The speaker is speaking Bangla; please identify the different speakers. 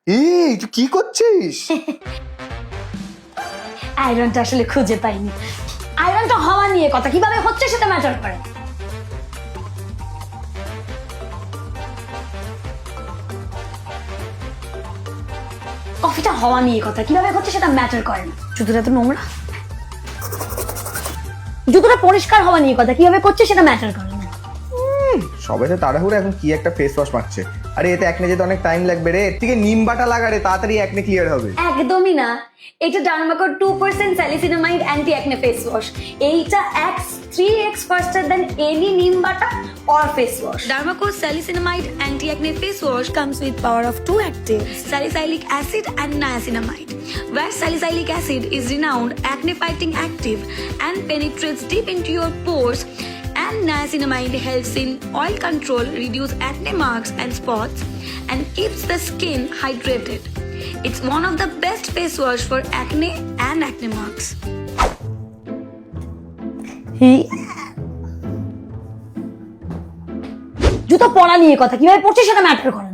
Speaker 1: এই তুই কি করছিস?
Speaker 2: আয়রনটা আসলে খুঁজে পাইনি। আয়রনটা হওয়া নিয়ে কথা, কিভাবে হচ্ছে সেটা ম্যাটার করে। কফিটা হওয়া নিয়ে কথা, কিভাবে হচ্ছে সেটা ম্যাটার করে না। জুতোটা তো নোংরা। জুতোটা পরিষ্কার হওয়া নিয়ে কথা, কিভাবে করছে সেটা ম্যাটার করে না।
Speaker 1: সবাই তো তাড়াহুড়ো এখন কি একটা ফেস ওয়াশ মারছে। আরে এতে একনে যেতে অনেক টাইম লাগবে রে, এর থেকে নিম বাটা লাগা রে, তাড়াতাড়ি একনে ক্লিয়ার হবে।
Speaker 2: একদমই না, এটা ডার্মাকোর 2% স্যালিসিনামাইড অ্যান্টি অ্যাকনে ফেস ওয়াশ। এইটা 3x faster than any neem butter or face wash. Dermaco's salicylamide anti-acne face wash comes with power of 2 actives, salicylic acid and niacinamide. Where salicylic acid is renowned acne-fighting active and penetrates deep into your pores, and niacinamide helps in oil control, reduce acne marks and spots, and keeps the skin hydrated. It's one of the best face wash for acne and acne marks. জুতো পরা নিয়ে কথা, কিভাবে পড়ছে সেটা ম্যাটার করে না।